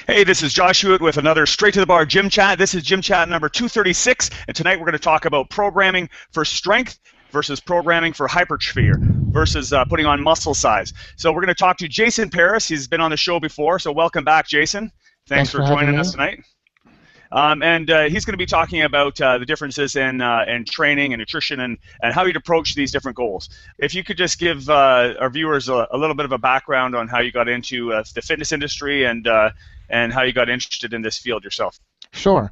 Hey, this is Josh Hewitt with another Straight to the Bar Gym Chat. This is Gym Chat number 236, and tonight we're going to talk about programming for strength versus programming for hypertrophy versus putting on muscle size. So we're going to talk to Jason Paris. He's been on the show before, so welcome back, Jason. Thanks for joining us tonight. He's going to be talking about the differences in training and nutrition and how you'd approach these different goals. If you could just give our viewers a little bit of a background on how you got into the fitness industry and how you got interested in this field yourself. Sure.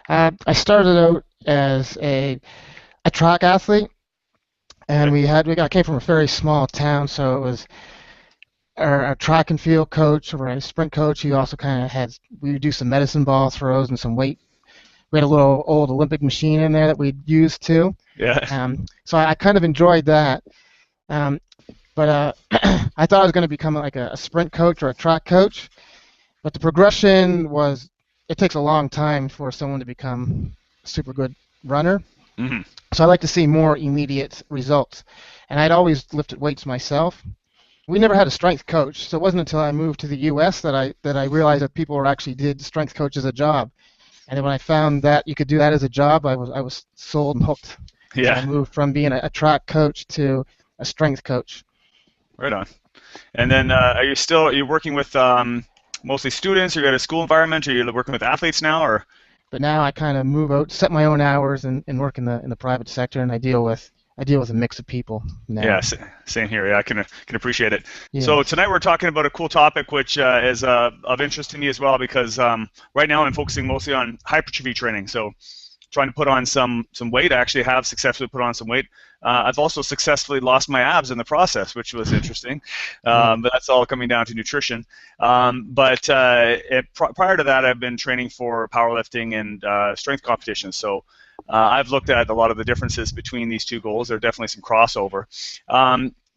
I started out as a track athlete, and I came from a very small town, so it was our track and field coach or a sprint coach. He also kind of we would do some medicine ball throws and some weight. We had a little old Olympic machine in there that we'd use too. Yeah. So I kind of enjoyed that. But I thought I was going to become like a sprint coach or a track coach. But the progression it takes a long time for someone to become a super good runner. Mm-hmm. So I like to see more immediate results. And I'd always lifted weights myself. We never had a strength coach, so it wasn't until I moved to the U.S. that I realized that people actually did strength coach as a job. And then when I found that you could do that as a job, I was sold and hooked. Yeah. So I moved from being a track coach to a strength coach. Right on. And then are you working with mostly students? Are you at a school environment? Are you working with athletes now, or? But now I kind of move out, set my own hours, and work in the private sector, and I deal with a mix of people now. Yeah, same here. Yeah, I can appreciate it. Yeah. So tonight we're talking about a cool topic which is of interest to me as well, because right now I'm focusing mostly on hypertrophy training. So trying to put on some weight. I actually have successfully put on some weight. I've also successfully lost my abs in the process, which was interesting. But that's all coming down to nutrition. Prior to that, I've been training for powerlifting and strength competitions. So I've looked at a lot of the differences between these two goals. There are definitely some crossover.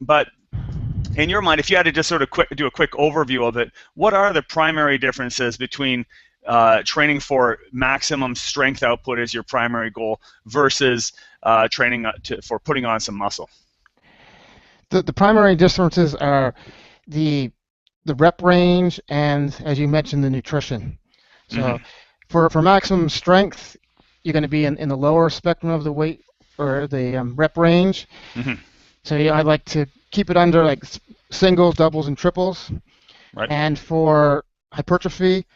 But in your mind, if you had to just sort of do a quick overview of it, what are the primary differences between training for maximum strength output as your primary goal versus training for putting on some muscle? The primary differences are the rep range and, as you mentioned, the nutrition. So for maximum strength, you're going to be in the lower spectrum of the weight or the rep range. So I like to keep it under like singles, doubles, and triples. Right. And for hypertrophy,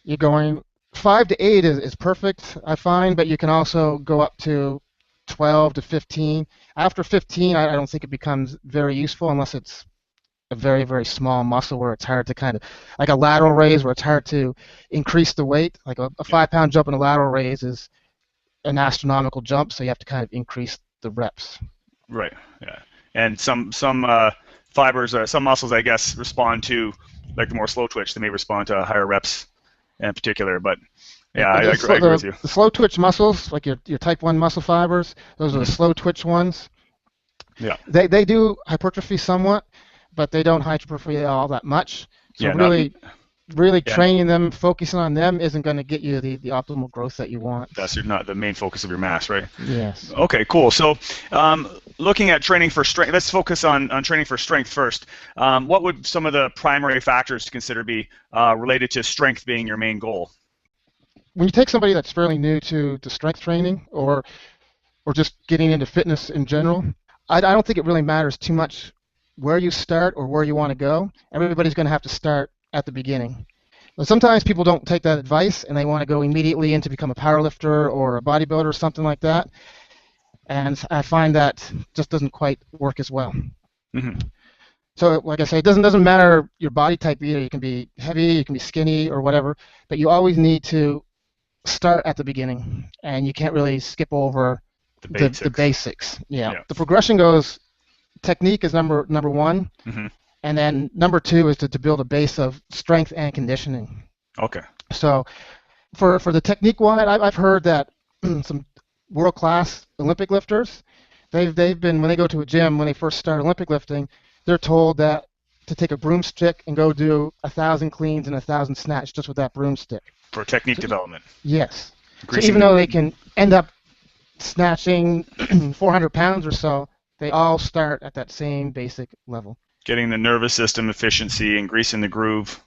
you're going 5 to 8 is perfect, I find, but you can also go up to 12 to 15. After 15, I don't think it becomes very useful unless it's a very, very small muscle where it's hard to kind of, like a lateral raise where it's hard to increase the weight. Like a 5-pound jump in a lateral raise is an astronomical jump, so you have to kind of increase the reps. Right, yeah. And some fibers, some muscles, I guess, respond to, like the more slow twitch, they may respond to higher reps in particular, but yeah, I agree with you. The slow twitch muscles, like your type 1 muscle fibers, those are the slow twitch ones. Yeah. They do hypertrophy somewhat, but they don't hypertrophy all that much. So really training them, focusing on them isn't going to get you the optimal growth that you want. That's not the main focus of your mass, right? Yes. Okay, cool. So looking at training for strength, let's focus on training for strength first. What would some of the primary factors to consider be related to strength being your main goal? When you take somebody that's fairly new to strength training or just getting into fitness in general, I don't think it really matters too much where you start or where you want to go. Everybody's going to have to start at the beginning. But sometimes people don't take that advice and they want to go immediately into become a powerlifter or a bodybuilder or something like that. And I find that just doesn't quite work as well. So like I say, it doesn't matter your body type either. You can be heavy, you can be skinny or whatever, but you always need to start at the beginning, and you can't really skip over the basics. Yeah. The progression goes, technique is number one. And then number 2 is to build a base of strength and conditioning. Okay. So for the technique one, I've heard that some world-class Olympic lifters, they've been, when they go to a gym, when they first start Olympic lifting, they're told that to take a broomstick and go do 1,000 cleans and 1,000 snatch just with that broomstick. For technique development. Yes. So even though they can end up snatching 400 pounds or so, they all start at that same basic level. Getting the nervous system efficiency and greasing the groove.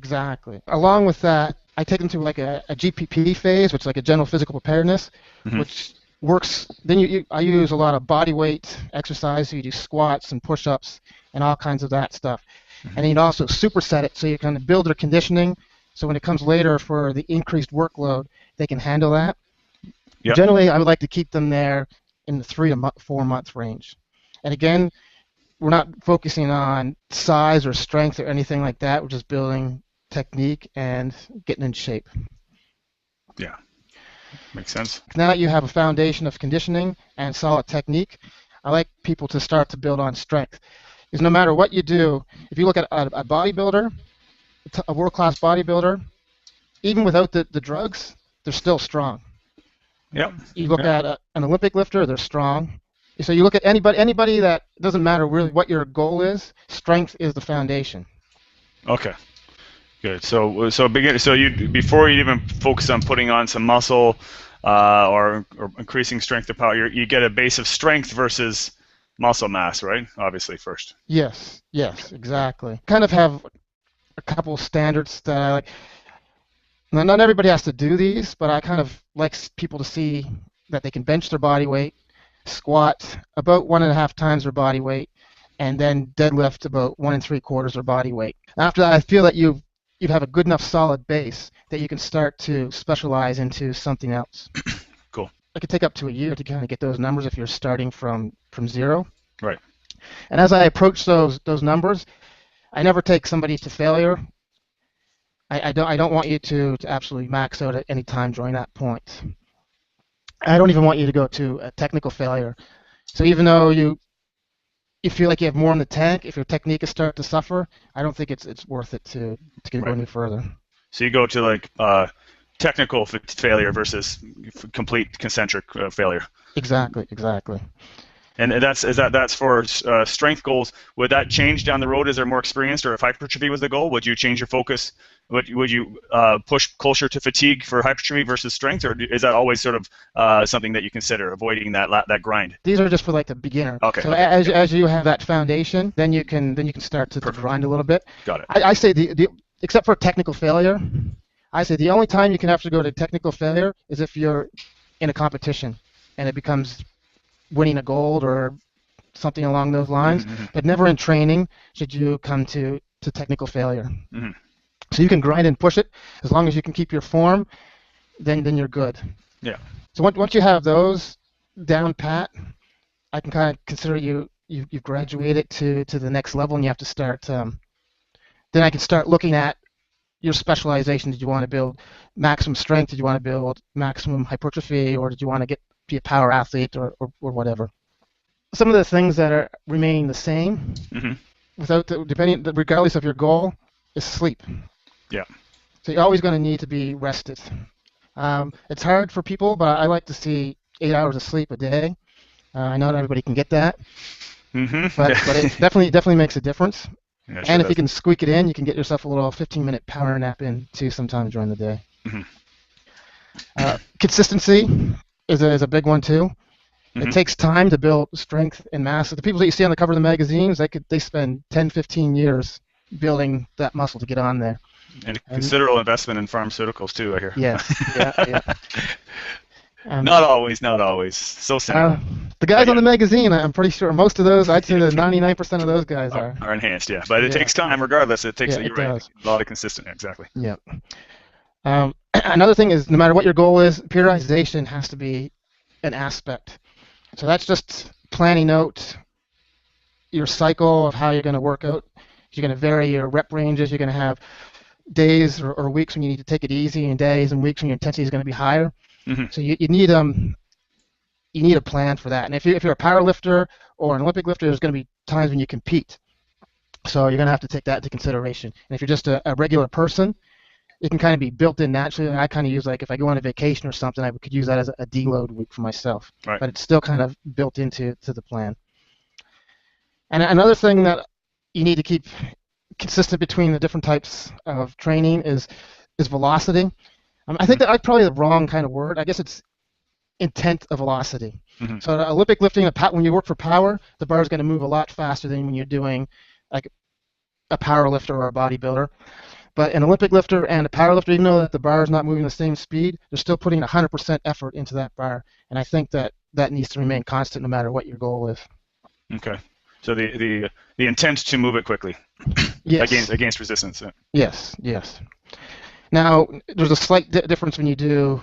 Exactly. Along with that, I take them through like a GPP phase, which is like a general physical preparedness, Mm-hmm. which works. Then I use a lot of body weight exercise, so you do squats and push-ups and all kinds of that stuff. Mm-hmm. And then you also superset it, so you kind of build their conditioning. So when it comes later for the increased workload, they can handle that. Yep. Generally, I would like to keep them there in the 3 to 4 month range. And again, we're not focusing on size or strength or anything like that. We're just building technique and getting in shape. Yeah, makes sense. Now that you have a foundation of conditioning and solid technique, I like people to start to build on strength. Because no matter what you do, if you look at a bodybuilder, a world-class bodybuilder, even without the drugs, they're still strong. Yep. You look at an Olympic lifter, they're strong. So you look at anybody that doesn't matter really what your goal is, strength is the foundation. Okay. Good. So you before you even focus on putting on some muscle or increasing strength or power, you get a base of strength versus muscle mass, right? Obviously first. Yes, exactly. Kind of have a couple standards that I like. Now, not everybody has to do these, but I kind of like people to see that they can bench their body weight, squat about 1.5 times their body weight, and then deadlift about 1 3/4 their body weight. After that, I feel that you'd have a good enough solid base that you can start to specialize into something else. Cool. It could take up to a year to kind of get those numbers if you're starting from zero. Right. And as I approach those numbers, I never take somebody to failure. I don't want you to absolutely max out at any time during that point. I don't even want you to go to a technical failure. So even though you feel like you have more in the tank, if your technique is starting to suffer, I don't think it's worth it to go any further. So you go to like technical failure versus complete concentric failure. Exactly. And that's for strength goals. Would that change down the road as they're more experienced, or if hypertrophy was the goal, would you change your focus? Would you push closer to fatigue for hypertrophy versus strength, or is that always sort of something that you consider avoiding that grind? These are just for like the beginner. Okay. So as you have that foundation, then you can start to grind a little bit. Got it. I say the except for technical failure, I say the only time you can have to go to technical failure is if you're in a competition and it becomes winning a gold or something along those lines, but never in training should you come to technical failure. Mm-hmm. So you can grind and push it as long as you can keep your form, then you're good. Yeah. So once you have those down pat, I can kind of consider you've graduated to the next level, and you have to start. Then I can start looking at your specialization. Did you want to build maximum strength? Did you want to build maximum hypertrophy, or did you want to be a power athlete or whatever? Some of the things that remain the same, regardless of your goal, is sleep. Yeah. So you're always going to need to be rested. It's hard for people, but I like to see 8 hours of sleep a day. I know not everybody can get that, but it definitely makes a difference. Yeah, and if you can squeak it in, you can get yourself a little 15-minute power nap in too sometime during the day. Consistency is a big one too. It takes time to build strength and mass. The people that you see on the cover of the magazines, they spend 10, 15 years building that muscle to get on there. And considerable investment in pharmaceuticals too, I hear. Yeah. Not always. So simple. The guys on the magazine, I'm pretty sure most of those, I'd say that 99% of those guys are enhanced, yeah. But it takes time regardless. It takes, you're right, a lot of consistent, exactly. Yeah. Another thing is, no matter what your goal is, periodization has to be an aspect. So that's just planning out your cycle of how you're going to work out. You're going to vary your rep ranges. You're going to have days or weeks when you need to take it easy, and days and weeks when your intensity is going to be higher. So you need a plan for that. And if you're a power lifter or an Olympic lifter, there's going to be times when you compete. So you're going to have to take that into consideration. And if you're just a regular person, it can kind of be built in naturally. I kind of use, like, if I go on a vacation or something, I could use that as a deload week for myself. Right. But it's still kind of built into the plan. And another thing that you need to keep consistent between the different types of training is velocity. I think that's probably the wrong kind of word. I guess it's intent of velocity. So Olympic lifting, when you work for power, the bar is going to move a lot faster than when you're doing like a power lifter or a bodybuilder. But an Olympic lifter and a powerlifter, even though that the bar is not moving the same speed, they're still putting 100% effort into that bar. And I think that needs to remain constant no matter what your goal is. Okay. So the intent to move it quickly. Yes. Against resistance. Yes. Yes. Now, there's a slight difference when you do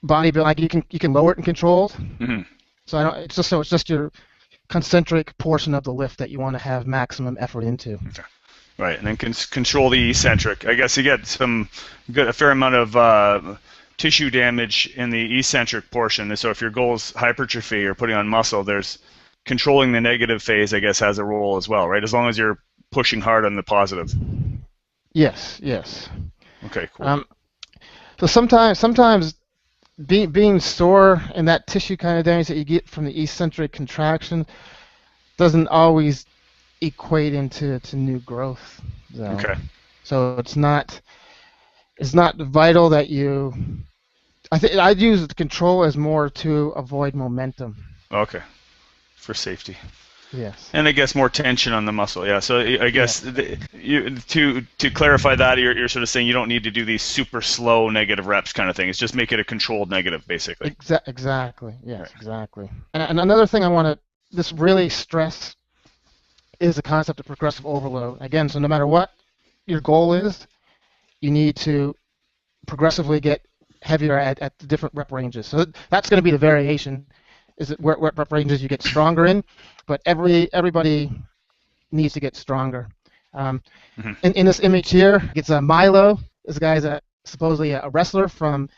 bodybuilding. Like you can lower it in controlled. Mm-hmm. So it's just your concentric portion of the lift that you want to have maximum effort into. Okay. Right, and then control the eccentric. I guess you get a fair amount of tissue damage in the eccentric portion. And so if your goal is hypertrophy or putting on muscle, there's controlling the negative phase, I guess, has a role as well, right? As long as you're pushing hard on the positive. Yes, yes. Okay, cool. So sometimes being sore and that tissue kind of damage that you get from the eccentric contraction doesn't always equate into new growth. Okay. So it's not vital that you. I think I'd use the control as more to avoid momentum. Okay. For safety. Yes. And I guess more tension on the muscle. Yeah. So I guess to clarify that, you're sort of saying you don't need to do these super slow negative reps kind of thing. It's just make it a controlled negative, basically. Exactly. Yes. Right. Exactly. And another thing I want to just really stress is the concept of progressive overload. Again, so no matter what your goal is, you need to progressively get heavier at the different rep ranges. So that's going to be the variation. Is it what rep ranges you get stronger in? But everybody needs to get stronger. In this image here, it's Milo. This guy's supposedly a wrestler from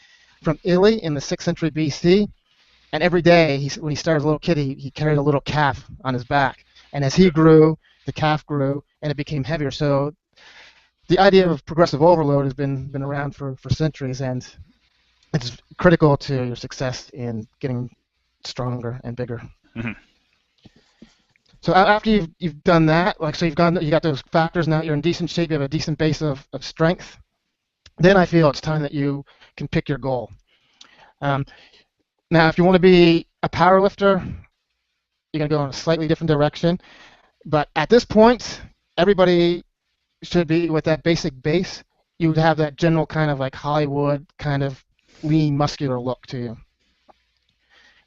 Italy in the 6th century BC. And every day, when he started as a little kid, he carried a little calf on his back. And as he grew, the calf grew, and it became heavier. So the idea of progressive overload has been around for centuries, and it's critical to your success in getting stronger and bigger. Mm-hmm. So after you've done that, like so you got those factors, now you're in decent shape, you have a decent base of strength, then I feel it's time that you can pick your goal. Now, if you want to be a power lifter, you're going to go in a slightly different direction. But at this point, everybody should be with that basic base. You would have that general kind of like Hollywood kind of lean, muscular look to you.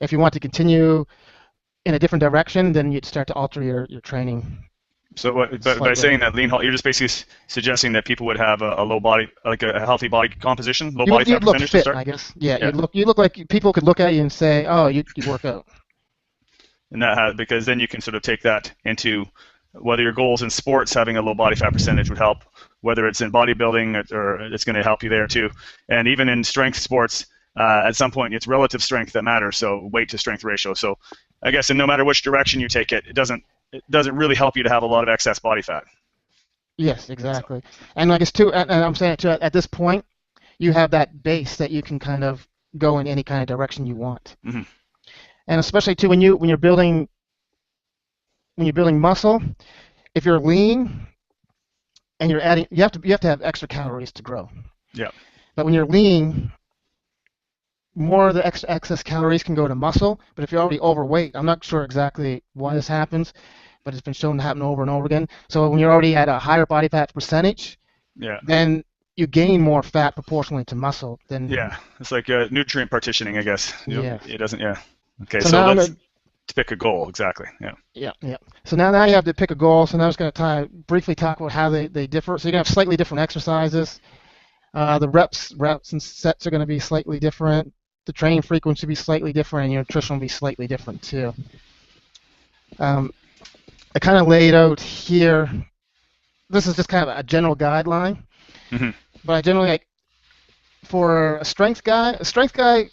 If you want to continue in a different direction, then you'd start to alter your training. So by saying that lean, you're just basically suggesting that people would have a low body, like a healthy body composition, low body fat percentage fit, to start? I guess. Yeah. You look like people could look at you and say, oh, you work out. And because then you can sort of take that into whether your goals in sports, having a low body fat percentage would help, whether it's in bodybuilding or it's going to help you there too. And even in strength sports, at some point it's relative strength that matters, so weight to strength ratio. So I guess no matter which direction you take it, it doesn't really help you to have a lot of excess body fat. Yes, exactly. And I guess too, and I'm saying too, at this point, you have that base that you can kind of go in any kind of direction you want. Mm-hmm. And especially too, when you're building muscle, if you're lean and you're adding, you have to have extra calories to grow. Yeah. But when you're lean, more of the excess calories can go to muscle. But if you're already overweight, I'm not sure exactly why this happens, but it's been shown to happen over and over again. So when you're already at a higher body fat percentage, then you gain more fat proportionally to muscle. It's like nutrient partitioning, I guess. Yeah. It doesn't. Yeah. Okay. So let's pick a goal. Exactly. Yeah. Yeah. So now you have to pick a goal. So now I'm just going to briefly talk about how they differ. So you're going to have slightly different exercises. The reps and sets are going to be slightly different. The training frequency will be slightly different, and your nutrition will be slightly different too. I kind of laid out here. This is just kind of a general guideline. Mm-hmm. But I generally for a strength guy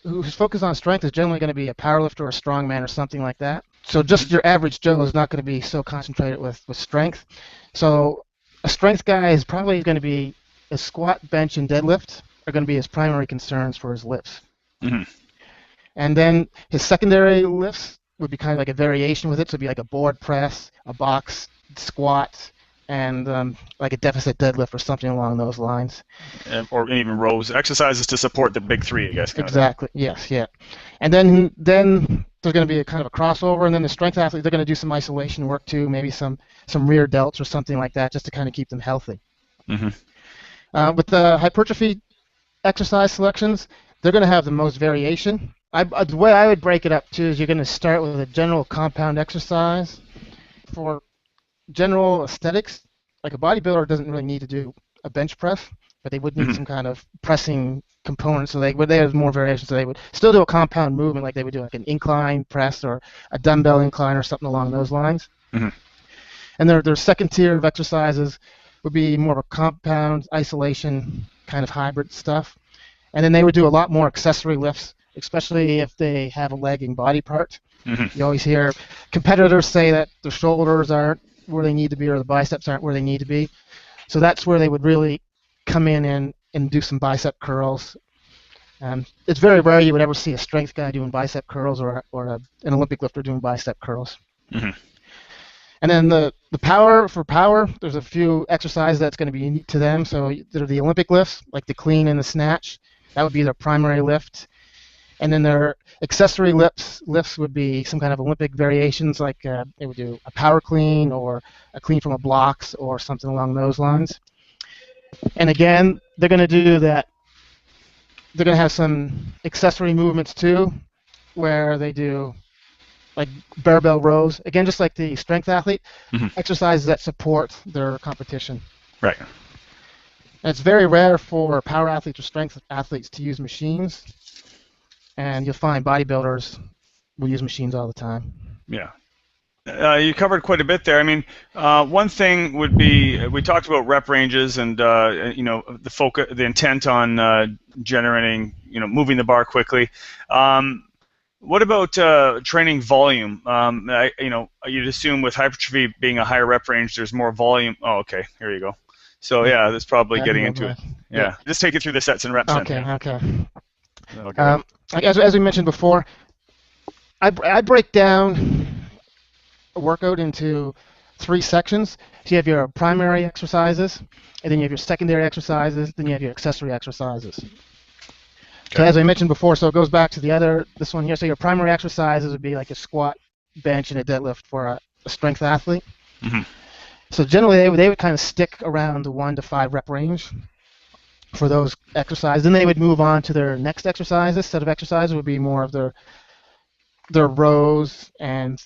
who's focused on strength is generally going to be a powerlifter or a strongman or something like that. So just your average Joe is not going to be so concentrated with strength. So a strength guy is probably going to be his squat, bench, and deadlift are going to be his primary concerns for his lifts. Mm-hmm. And then his secondary lifts would be kind of like a variation with it. So it'd be like a board press, a box squat, and like a deficit deadlift or something along those lines. Or even rows, exercises to support the big three, I guess. Exactly. Yes. Yeah. And then there's going to be a kind of a crossover, and then the strength athletes, they're going to do some isolation work too, maybe some rear delts or something like that, just to kind of keep them healthy. Mm-hmm. With the hypertrophy exercise selections, they're going to have the most variation. The way I would break it up too is you're going to start with a general compound exercise. For general aesthetics, like a bodybuilder doesn't really need to do a bench press, but they would need Mm-hmm. some kind of pressing component. So they have more variation. So they would still do a compound movement, like they would do like an incline press or a dumbbell incline or something along those lines. Mm-hmm. And their second tier of exercises would be more of a compound isolation kind of hybrid stuff. And then they would do a lot more accessory lifts, especially if they have a lagging body part. Mm-hmm. You always hear competitors say that their shoulders aren't where they need to be or the biceps aren't where they need to be. So that's where they would really come in and do some bicep curls. It's very rare you would ever see a strength guy doing bicep curls or an Olympic lifter doing bicep curls. Mm-hmm. And then the power, there's a few exercises that's going to be unique to them. So they're the Olympic lifts, like the clean and the snatch. That would be their primary lift. And then their accessory lifts would be some kind of Olympic variations, like they would do a power clean or a clean from a blocks or something along those lines. And again, they're going to do that. They're going to have some accessory movements too, where they do like barbell rows. Again, just like the strength athlete, Mm-hmm. exercises that support their competition. Right. And it's very rare for power athletes or strength athletes to use machines. And you'll find bodybuilders will use machines all the time. Yeah. You covered quite a bit there. I mean, one thing would be we talked about rep ranges and the focus, the intent on generating, moving the bar quickly. What about training volume? You'd assume with hypertrophy being a higher rep range, there's more volume. Oh, okay, here you go. So yeah, that's probably getting into it. Yeah, just take it through the sets and reps. Okay, then. okay. As we mentioned before, I break down a workout into 3 sections. So you have your primary exercises, and then you have your secondary exercises, then you have your accessory exercises. Okay. So as I mentioned before, so it goes back to this one here. So your primary exercises would be like a squat, bench, and a deadlift for a strength athlete. Mm-hmm. So generally they would kind of stick around the 1 to 5 rep range for those exercises. Then they would move on to their next exercises. Set of exercises would be more of their rows and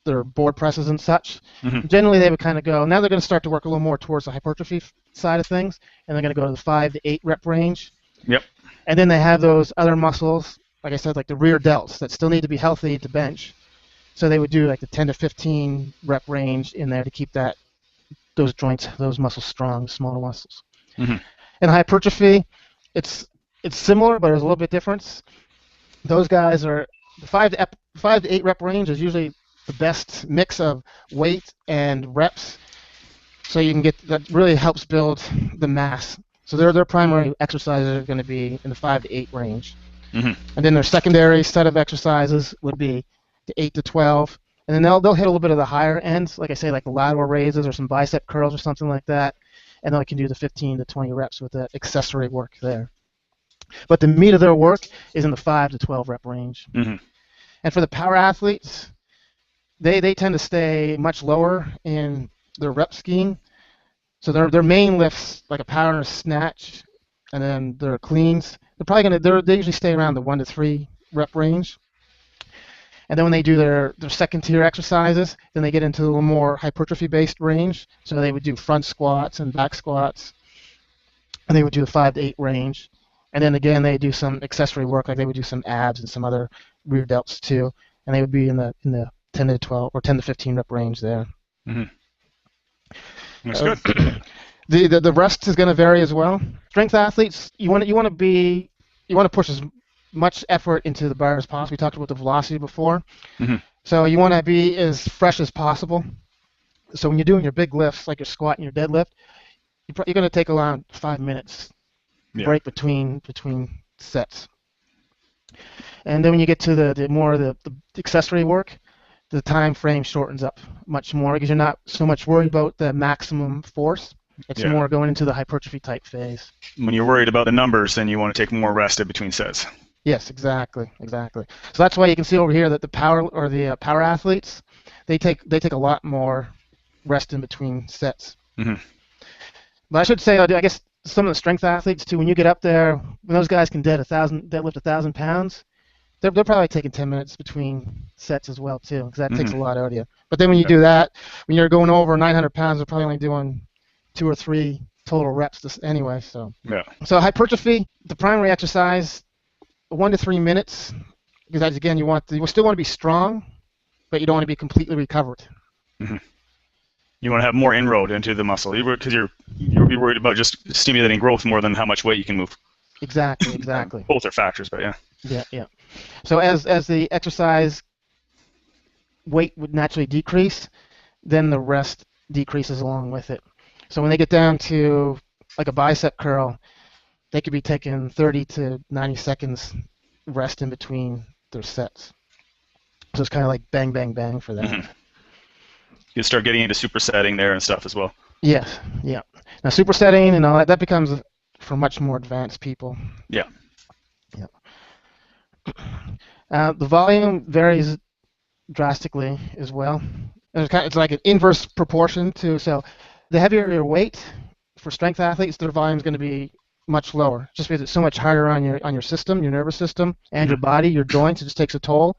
their board presses and such. Mm-hmm. Generally, they would kind of go, now they're going to start to work a little more towards the hypertrophy side of things, and they're going to go to the 5 to 8 rep range. Yep. And then they have those other muscles, like I said, like the rear delts that still need to be healthy to bench. So they would do like the 10 to 15 rep range in there to keep those joints, those muscles strong, smaller muscles. Mm-hmm. In hypertrophy, it's similar, but there's a little bit difference. Those guys are the 5 to 8 rep range is usually the best mix of weight and reps, so you can get that really helps build the mass. So their primary exercises are going to be in the 5 to 8 range, Mm-hmm. and then their secondary set of exercises would be the 8 to 12, and then they'll hit a little bit of the higher ends, like I say, like the lateral raises or some bicep curls or something like that, and then they can do the 15 to 20 reps with the accessory work there. But the meat of their work is in the 5 to 12 rep range. Mm-hmm. And for the power athletes, they tend to stay much lower in their rep scheme. So their main lifts, like a power and a snatch, and then their cleans, they usually stay around the 1 to 3 rep range. And then when they do their second tier exercises, then they get into a little more hypertrophy based range. So they would do front squats and back squats, and they would do the 5 to 8 range. And then again, they do some accessory work, like they would do some abs and some other rear delts too, and they would be in the 10 to 12 or 10 to 15 rep range there. Mm-hmm. That's good. The rest is going to vary as well. Strength athletes, you want to push as much effort into the bar as possible. We talked about the velocity before, Mm-hmm. so you want to be as fresh as possible. So when you're doing your big lifts, like your squat and your deadlift, you're going to take around 5 minutes break between sets. And then when you get to the more the accessory work, the time frame shortens up much more because you're not so much worried about the maximum force. It's more going into the hypertrophy type phase. When you're worried about the numbers, then you want to take more rest in between sets. Yes, exactly. So that's why you can see over here that the power athletes, they take a lot more rest in between sets. Mm-hmm. But I should say, I guess some of the strength athletes too, when you get up there, when those guys can deadlift 1,000 pounds, they're probably taking 10 minutes between sets as well too, because that takes a lot out of you. But then when you do that, when you're going over 900 pounds, they're probably only doing 2 or 3 total reps anyway. So So hypertrophy, the primary exercise, 1 to 3 minutes, because again, you still want to be strong, but you don't want to be completely recovered. You want to have more inroad into the muscle, because you're worried about just stimulating growth more than how much weight you can move. Exactly. Both are factors, but Yeah. So as the exercise weight would naturally decrease, then the rest decreases along with it. So when they get down to like a bicep curl, they could be taking 30 to 90 seconds rest in between their sets. So it's kind of like bang, bang, bang for that. You start getting into supersetting there and stuff as well. Yes, yeah. Now supersetting and all that becomes for much more advanced people. Yeah. The volume varies drastically as well. It's like an inverse proportion too. So the heavier your weight, for strength athletes, their volume is going to be much lower, just because it's so much harder on your system, your nervous system, and your body, your joints. It just takes a toll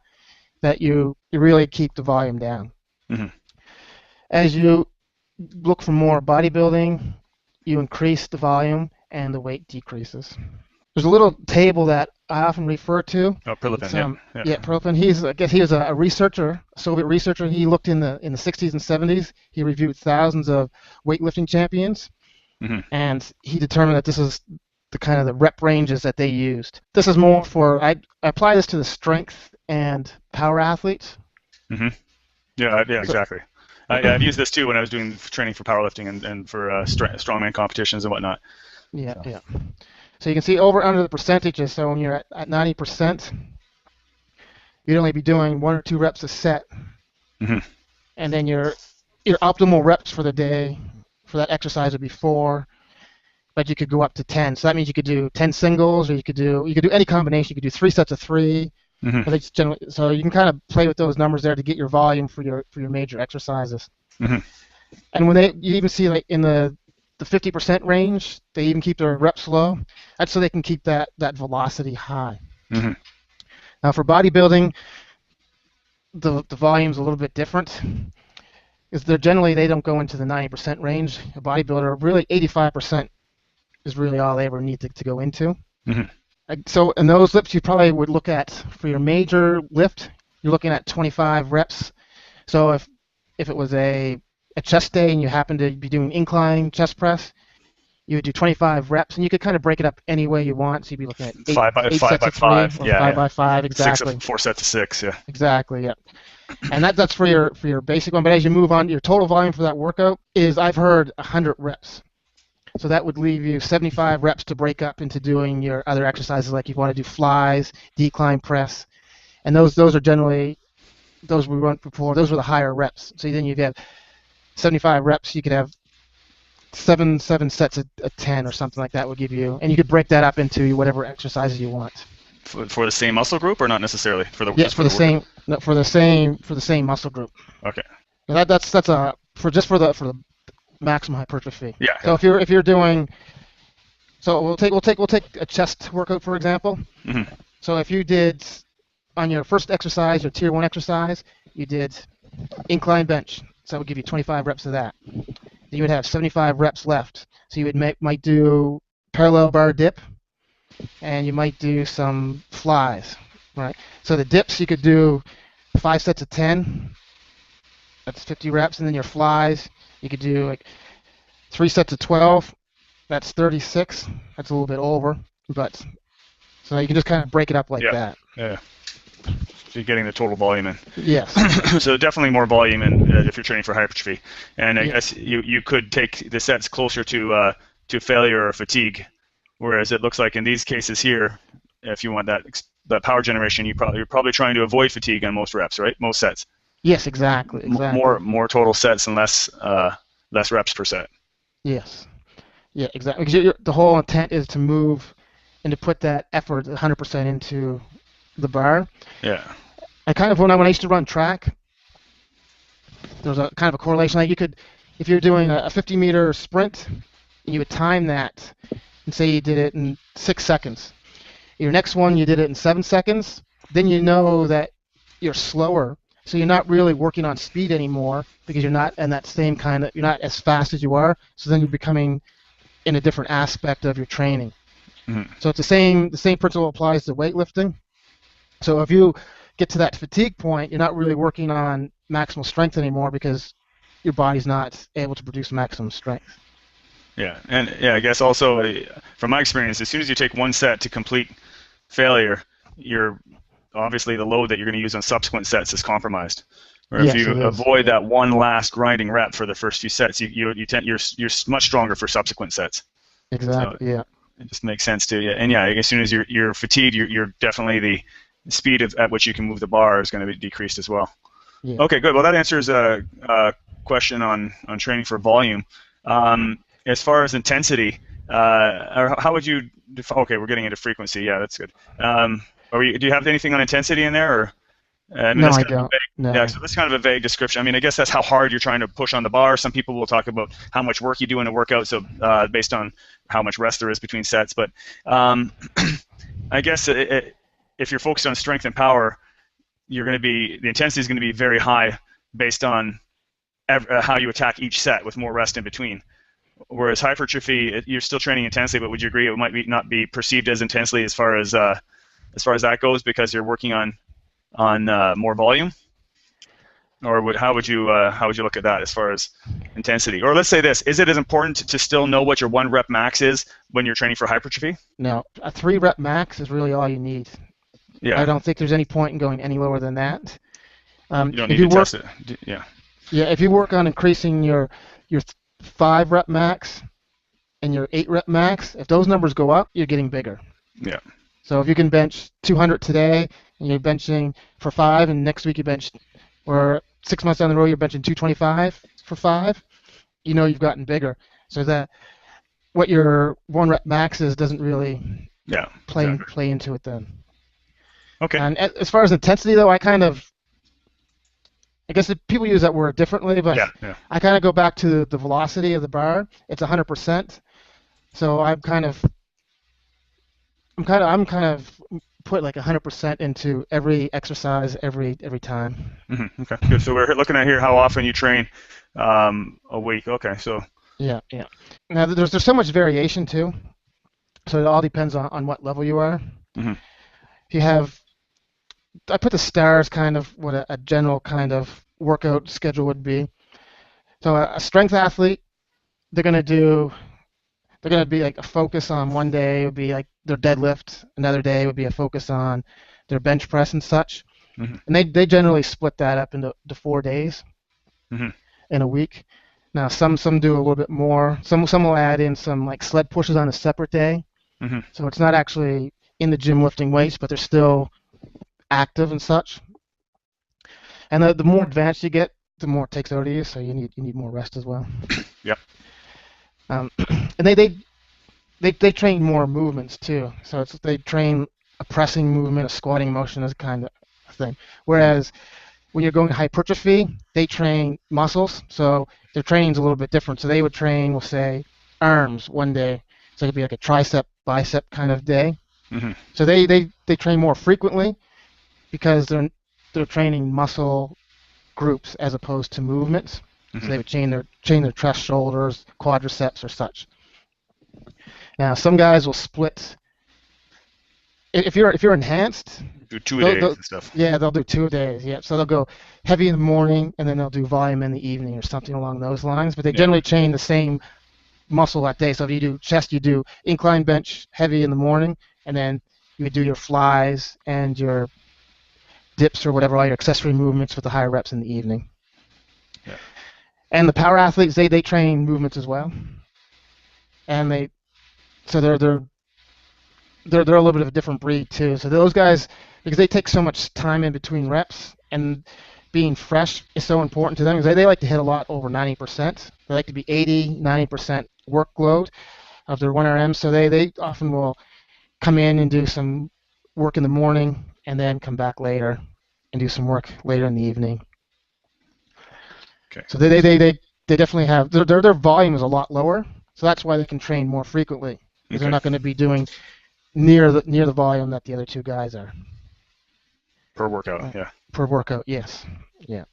that you really keep the volume down. As you look for more bodybuilding, you increase the volume and the weight decreases. There's a little table that I often refer to. Oh, Prilepin, yeah, Prilepin. I guess he was a researcher, a Soviet researcher. He looked in the 60s and 70s. He reviewed thousands of weightlifting champions, and he determined that this is the kind of the rep ranges that they used. This is more for, I apply this to the strength and power athletes. Yeah, exactly. I've used this too when I was doing training for powerlifting and for strongman competitions and whatnot. Yeah. So you can see over under the percentages. So when you're at 90%, you'd only be doing 1 or 2 reps a set. And then your optimal reps for the day for that exercise would be 4, but you could go up to 10. So that means you could do 10 singles, or you could do any combination. You could do 3 sets of 3. So you can kind of play with those numbers there to get your volume for your major exercises. And when you even see like in the 50% range, they even keep their reps low. That's so they can keep that velocity high. Now for bodybuilding, the volume's a little bit different, because they don't go into the 90% range. A bodybuilder, really 85% is really all they ever need to go into. So in those lifts, you probably would look at, for your major lift, you're looking at 25 reps. So if it was a chest day and you happen to be doing incline chest press, you would do 25 reps, and you could kind of break it up any way you want. So you'd be looking at 8 5 by 5, sets of 3, 5 by 5, exactly. 4 sets of 6, yeah. Exactly, yeah. And that's for your basic one. But as you move on, your total volume for that workout is, I've heard, 100 reps. So that would leave you 75 reps to break up into doing your other exercises, like you want to do flies, decline press, and those are generally, those we went before, those were the higher reps. So then you'd have 75 reps, you could have seven sets of 10 or something like that would give you, and you could break that up into whatever exercises you want. For the same muscle group, or not necessarily for the? Yes, for the same muscle group. Okay. That's for the maximum hypertrophy. Yeah. So if you're doing, so we'll take a chest workout for example. So if you did on your first exercise, your tier 1 exercise, you did incline bench. So that would give you 25 reps of that. Then you would have 75 reps left. So you might do parallel bar dip, and you might do some flies, right? So the dips, you could do 5 sets of 10. That's 50 reps, and then your flies, you could do like 3 sets of 12. That's 36. That's a little bit over, but so you can just kind of break it up like that. Yeah. So you're getting the total volume in. Yes. So definitely more volume in if you're training for hypertrophy, and I guess you could take the sets closer to failure or fatigue, whereas it looks like in these cases here, if you want that power generation, you're probably trying to avoid fatigue on most reps, right? Most sets. Yes, exactly. More total sets and less reps per set. Yes. Yeah, exactly. Because the whole intent is to move and to put that effort 100% into the bar. Yeah. I kind of, when I used to run track, there was a kind of a correlation. Like if you're doing a 50-meter sprint, and you would time that, and say you did it in 6 seconds. Your next one, you did it in 7 seconds, then you know that you're slower. So you're not really working on speed anymore because you're not in that same kind of, you're not as fast as you are. So then you're becoming in a different aspect of your training. Mm-hmm. So it's the same principle applies to weightlifting. So if you get to that fatigue point, you're not really working on maximal strength anymore because your body's not able to produce maximum strength. Yeah, and yeah, I guess also from my experience, as soon as you take one set to complete failure, you're obviously the load that you're going to use on subsequent sets is compromised. Or if Yes, you it is. avoid that one last grinding rep for the first few sets, you're much stronger for subsequent sets. Exactly. So Yeah. it just makes sense to you. And yeah, as soon as you're fatigued, you're definitely the speed at which you can move the bar is going to be decreased as well. Yeah. Okay, good. Well, that answers a question on training for volume. As far as intensity, or how would you define? Okay, we're getting into frequency. Yeah, that's good. Do you have anything on intensity in there, or? I mean, No, that's I kind of a don't. vague, No. yeah, so that's kind of a vague description. I mean, I guess that's how hard you're trying to push on the bar. Some people will talk about how much work you do in a workout, so based on how much rest there is between sets. But I guess if you're focused on strength and power, the intensity is going to be very high based on how you attack each set with more rest in between. Whereas hypertrophy, you're still training intensely, but would you agree it might not be perceived as intensely as far as that goes because you're working on more volume? Or how would you look at that as far as intensity? Or let's say this: is it as important to still know what your 1 rep max is when you're training for hypertrophy? No. A 3 rep max is really all you need. Yeah. I don't think there's any point in going any lower than that. You don't need to test it. Yeah. Yeah. If you work on increasing your 5 rep max and your 8 rep max, if those numbers go up, you're getting bigger. Yeah. So if you can bench 200 today and you're benching for 5, and next week you bench, or 6 months down the road you're benching 225 for 5, you know you've gotten bigger. So that what your 1 rep max is doesn't really play into it then. Okay. And as far as intensity though, I guess people use that word differently, but I kind of go back to the velocity of the bar. It's 100%. So I'm kind of put like 100% into every exercise every time. Mm-hmm. Okay, good. So we're looking at here how often you train a week. Okay, so yeah. Now there's so much variation too. So it all depends on what level you are. Mm-hmm. If you have, I put the stars kind of what a general kind of workout schedule would be. So a strength athlete, they're going to be like a focus on one day would be like their deadlift, another day would be a focus on their bench press and such. Mm-hmm. And they generally split that up into 4 days in a week. Now some do a little bit more. Some will add in some like sled pushes on a separate day. Mm-hmm. So it's not actually in the gym lifting weights, but they're still active and such. And the more advanced you get, the more it takes out of you, so you need more rest as well. Yep. And they train more movements too. So they train a pressing movement, a squatting motion, as kind of thing. Whereas when you're going hypertrophy, they train muscles, so their training's a little bit different. So they would train, we'll say, arms one day. So it could be like a tricep, bicep kind of day. Mm-hmm. So they train more frequently because they're training muscle groups as opposed to movements. Mm-hmm. So they would chain their chest, shoulders, quadriceps, or such. Now some guys will split. If you're enhanced, do 2 a days and stuff. Yeah, they'll do 2 days. Yeah, so they'll go heavy in the morning and then they'll do volume in the evening or something along those lines. But they generally train the same muscle that day. So if you do chest, you do incline bench heavy in the morning, and then you would do your flies and your dips or whatever, all your accessory movements with the higher reps in the evening. Yeah. And the power athletes, they train movements as well, and they're a little bit of a different breed too. So those guys, because they take so much time in between reps, and being fresh is so important to them, because they like to hit a lot over 90%. They like to be 80, 90% workload of their 1RM. So they often will come in and do some work in the morning and then come back later and do some work later in the evening. Okay. So they definitely have their volume is a lot lower, So that's why they can train more frequently, because they're Okay. not going to be doing near the volume that the other two guys are. Per workout, yeah. Per workout, yes. Yeah.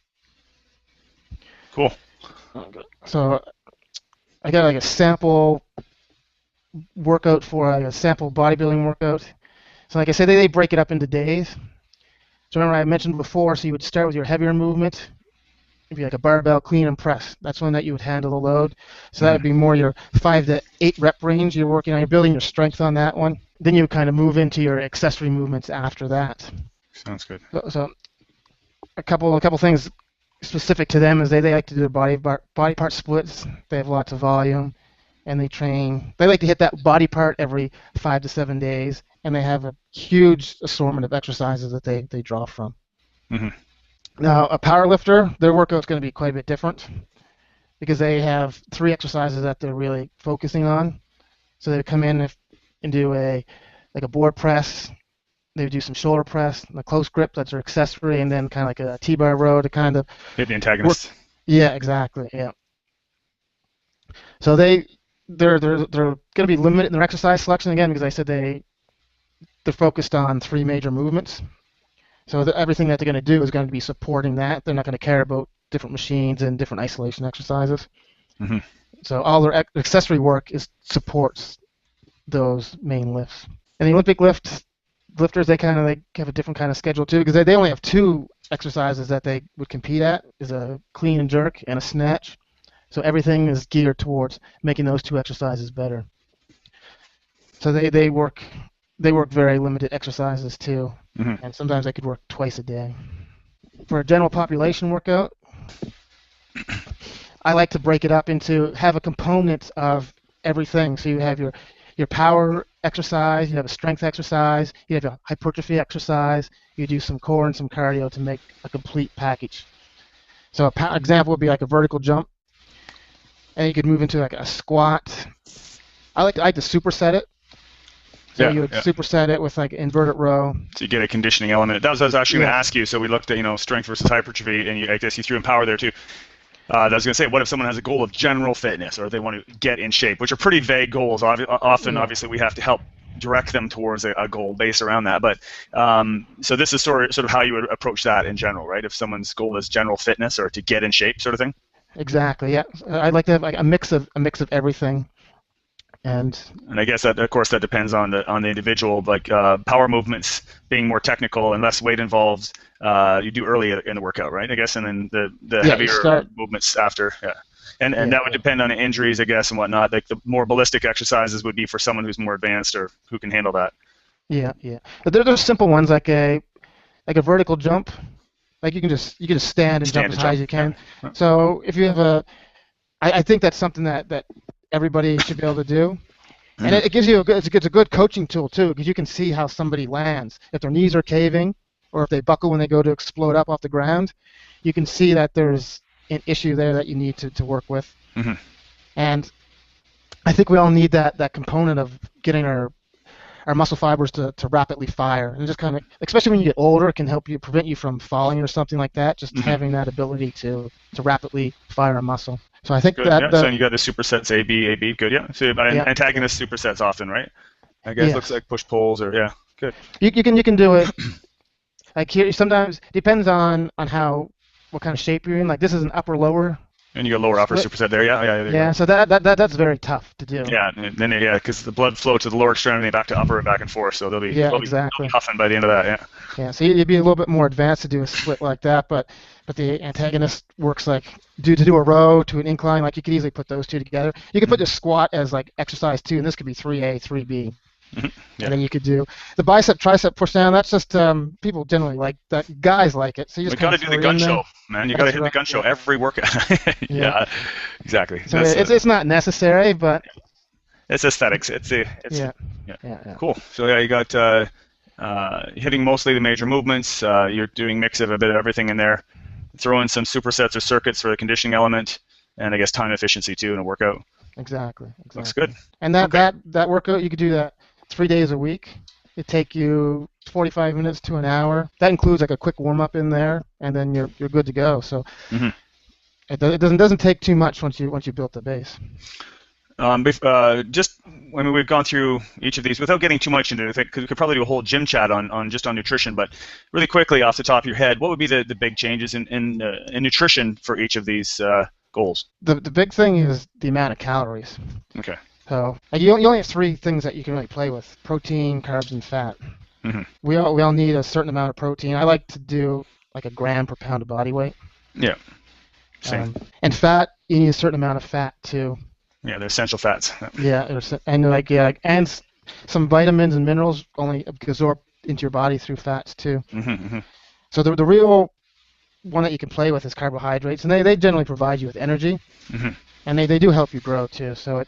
Cool. Okay. So I got like a sample workout for like a sample bodybuilding workout. So like I said, they break it up into days. So remember I mentioned before, so you would start with your heavier movement. It'd be like a barbell clean and press. That's when that you would handle the load. So that would be more your 5 to 8 rep range you're working on. You're building your strength on that one. Then you would kind of move into your accessory movements after that. Sounds good. So a couple things specific to them is they like to do body part splits. They have lots of volume, and they train. They like to hit that body part every 5 to 7 days, and they have a huge assortment of exercises that they draw from. Mm-hmm. Now, a powerlifter, their workout's going to be quite a bit different because they have 3 exercises that they're really focusing on. So they come in and do a board press. They would do some shoulder press, a close grip, that's their accessory, and then kind of like a T-bar row to kind of Hit the antagonist. Yeah, exactly. Yeah. So they're going to be limited in their exercise selection again because I said they're focused on 3 major movements. So everything that they're going to do is going to be supporting that. They're not going to care about different machines and different isolation exercises. Mm-hmm. So all their accessory work supports those main lifts. And the Olympic lifters, they have a different kind of schedule too because they only have 2 exercises that they would compete at, is a clean and jerk and a snatch. So everything is geared towards making those 2 exercises better. So they work very limited exercises too, and sometimes they could work twice a day. For a general population workout, I like to break it up into have a component of everything. So you have your power exercise, you have a strength exercise, you have a hypertrophy exercise, you do some core and some cardio to make a complete package. So an example would be like a vertical jump, and you could move into like a squat. I like to superset it. So you would superset it with like inverted row. So you get a conditioning element. That was what I was actually going to ask you. So we looked at strength versus hypertrophy, and I guess you threw in power there too. I was going to say, what if someone has a goal of general fitness, or they want to get in shape, which are pretty vague goals. Often, obviously, we have to help direct them towards a goal based around that. But so this is sort of how you would approach that in general, right? If someone's goal is general fitness or to get in shape, sort of thing. Exactly. Yeah, I'd like to have like a mix of everything. And I guess that, of course, that depends on the individual. Like power movements being more technical and less weight involved, you do early in the workout, right? I guess, and then the heavier movements after. Yeah, and that would depend on injuries, I guess, and whatnot. Like the more ballistic exercises would be for someone who's more advanced or who can handle that. Yeah. But there's simple ones like a vertical jump. Like you can just stand and jump as high as you can. Yeah. So if you have I think that's something that everybody should be able to do, and it gives you it's a good coaching tool too because you can see how somebody lands if their knees are caving or if they buckle when they go to explode up off the ground. You can see that there's an issue there that you need to work with, and I think we all need that component of getting our muscle fibers to rapidly fire, and just kind of, especially when you get older, it can help you prevent you from falling or something like that. Just having that ability to rapidly fire a muscle. So I think good, that. So you got the supersets A B. Good. Yeah. So antagonist supersets often, right? I guess looks like push pulls or good. You can do it. Like here, sometimes depends on what kind of shape you're in. Like this is an upper lower. And you got lower upper superset there, Yeah, so that's very tough to do. Yeah, and then because the blood flow to the lower extremity back to upper and back and forth, so they'll be huffing by the end of that. Yeah. Yeah, so you'd be a little bit more advanced to do a split like that, but the antagonist works like to do a row to an incline. Like you could easily put those 2 together. You could put the squat as like exercise 2, and this could be 3A, 3B. Yeah. And then you could do the bicep, tricep push down. That's just people generally like that. Guys like it. So you just got to do the gun show, man. You got to hit the gun show every workout. Yeah, exactly. So it's not necessary, but it's aesthetics. It's cool. So you got hitting mostly the major movements. You're doing mix of a bit of everything in there. Throw in some supersets or circuits for the conditioning element, and I guess time efficiency too in a workout. Exactly. Looks good. And that workout, you could do that 3 days a week. It take you 45 minutes to an hour. That includes like a quick warm up in there, and then you're good to go. So it doesn't take too much once you built the base. Just, I mean, we've gone through each of these without getting too much into it. I could probably do a whole gym chat on just on nutrition, but really quickly off the top of your head, what would be the big changes in nutrition for each of these goals? The big thing is the amount of calories. Okay. So you only have three things that you can really play with: protein, carbs, and fat. Mm-hmm. We all need a certain amount of protein. I like to do like a gram per pound of body weight. Yeah. Same. And fat, you need a certain amount of fat too. Yeah, they're essential fats. Yeah, and some vitamins and minerals only absorb into your body through fats too. Mm-hmm, mm-hmm. So the real one that you can play with is carbohydrates, and they generally provide you with energy, Mm-hmm. and they do help you grow too. So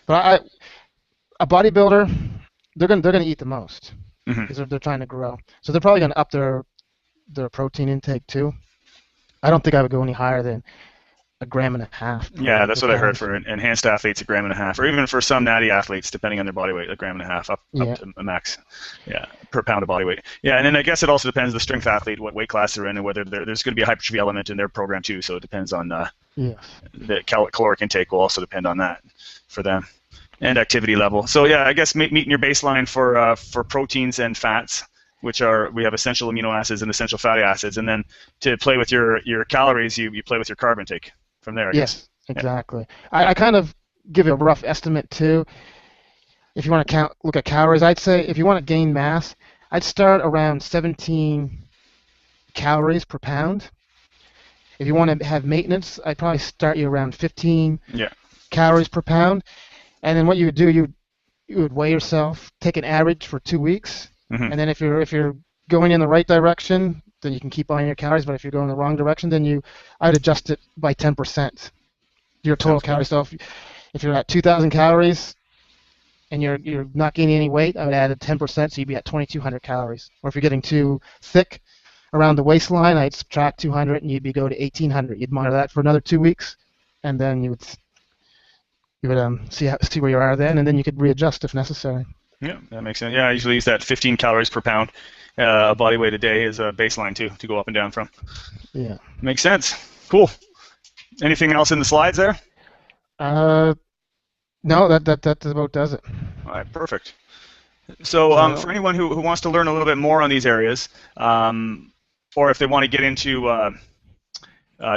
a bodybuilder, they're gonna eat the most Mm-hmm. because they're trying to grow. So they're probably gonna up their protein intake too. I don't think I would go any higher than a gram and a half. Yeah, that's what I heard for enhanced athletes, a gram and a half, or even for some natty athletes, depending on their body weight, a gram and a half up to a max, per pound of body weight. Yeah, and then I guess it also depends the strength athlete, what weight class they're in, and whether there's going to be a hypertrophy element in their program too. So it depends on the caloric intake will also depend on that for them, and activity level. So yeah, I guess meeting your baseline for proteins and fats, which we have essential amino acids and essential fatty acids, and then to play with your calories, you play with your carb intake from there. Yes, exactly. Yeah. I kind of give you a rough estimate too. If you want to look at calories, I'd say if you want to gain mass, I'd start around 17 calories per pound. If you want to have maintenance, I'd probably start you around 15 calories per pound. And then what you would do, you would weigh yourself, take an average for 2 weeks, and then if you're going in the right direction, then you can keep on your calories. But if you're going the wrong direction, then I'd adjust it by 10%. Your total calories. So if you're at 2,000 calories and you're not gaining any weight, I would add a 10%, so you'd be at 2,200 calories. Or if you're getting too thick around the waistline, I'd subtract 200 and you'd go to 1,800. You'd monitor that for another 2 weeks, and then you would see where you are then, and then you could readjust if necessary. Yeah, that makes sense. Yeah, I usually use that 15 calories per pound body weight a day as a baseline too, to go up and down from. Yeah. Makes sense. Cool. Anything else in the slides there? No, that about does it. All right, perfect. So for anyone who wants to learn a little bit more on these areas, or if they want to get into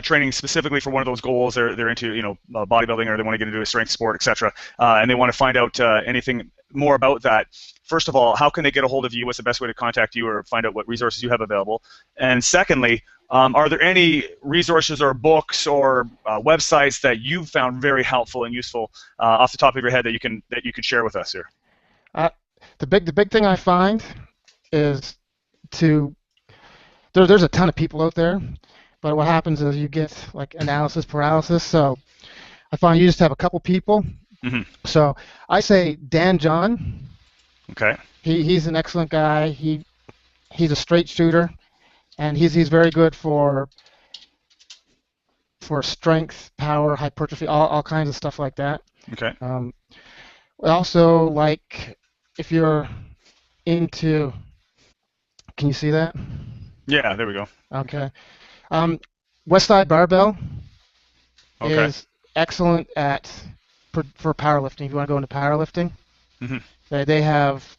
training specifically for one of those goals, they're into bodybuilding, or they want to get into a strength sport, etc., and they want to find out anything more about that. First of all, how can they get a hold of you? What's the best way to contact you or find out what resources you have available? And secondly, are there any resources or books or websites that you've found very helpful and useful off the top of your head that you could share with us here? The big thing I find is there's a ton of people out there, but what happens is you get like analysis paralysis. So I find you just have a couple people. Mm-hmm. So I say Dan John. Okay. He's an excellent guy. He's a straight shooter, and he's very good for strength, power, hypertrophy, all kinds of stuff like that. Okay. Also, like if you're into, can you see that? Yeah, there we go. Okay. Westside Barbell is excellent for powerlifting. If you want to go into powerlifting, they have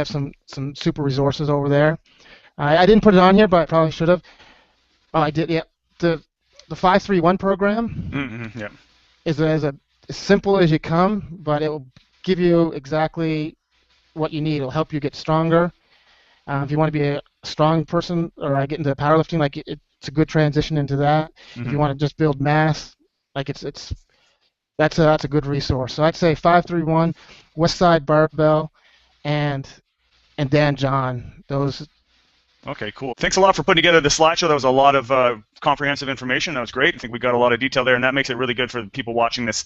some super resources over there. I didn't put it on here, but I probably should have. Oh, I did. Yeah. The 5-3-1 program is as simple as you come, but it will give you exactly what you need. It'll help you get stronger. If you want to be a strong person or get into powerlifting, like it's a good transition into that. If you want to just build mass, like that's a good resource. So I'd say 5-3-1, Westside Barbell, and Dan John. Those. Okay, cool. Thanks a lot for putting together the slideshow. That was a lot of comprehensive information. That was great. I think we got a lot of detail there, and that makes it really good for the people watching this.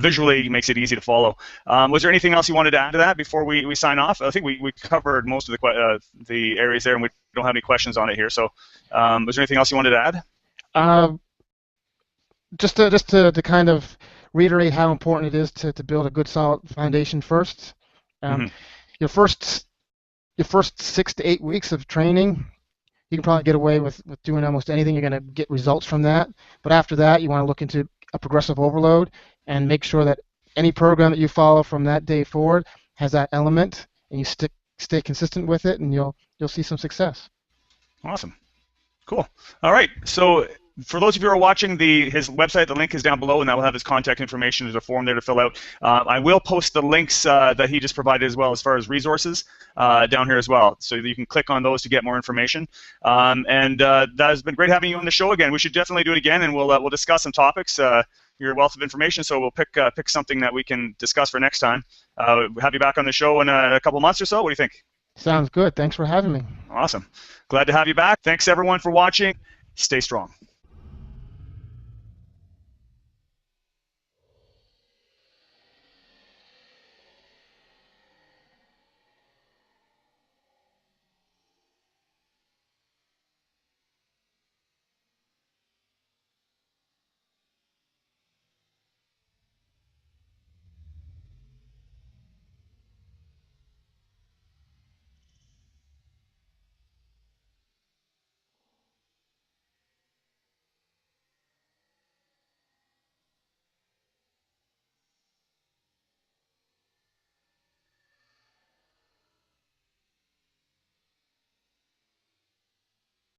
Visually, it makes it easy to follow. Was there anything else you wanted to add to that before we sign off? I think we covered most of the areas there, and we don't have any questions on it here. So was there anything else you wanted to add? Just to kind of reiterate how important it is to build a good solid foundation first. Your first 6 to 8 weeks of training, you can probably get away with doing almost anything. You're going to get results from that. But after that, you want to look into a progressive overload and make sure that any program that you follow from that day forward has that element, and you stay consistent with it, and you'll see some success. Awesome. Cool. All right. So for those of you who are watching, his website, the link is down below, and that will have his contact information. There's a form there to fill out. I will post the links that he just provided as well, as far as resources down here as well, so you can click on those to get more information. That has been great having you on the show again. We should definitely do it again, and we'll discuss some topics. Your wealth of information, so we'll pick something that we can discuss for next time. Have you back on the show in a couple months or so. What do you think? Sounds good. Thanks for having me. Awesome. Glad to have you back. Thanks everyone for watching. Stay strong.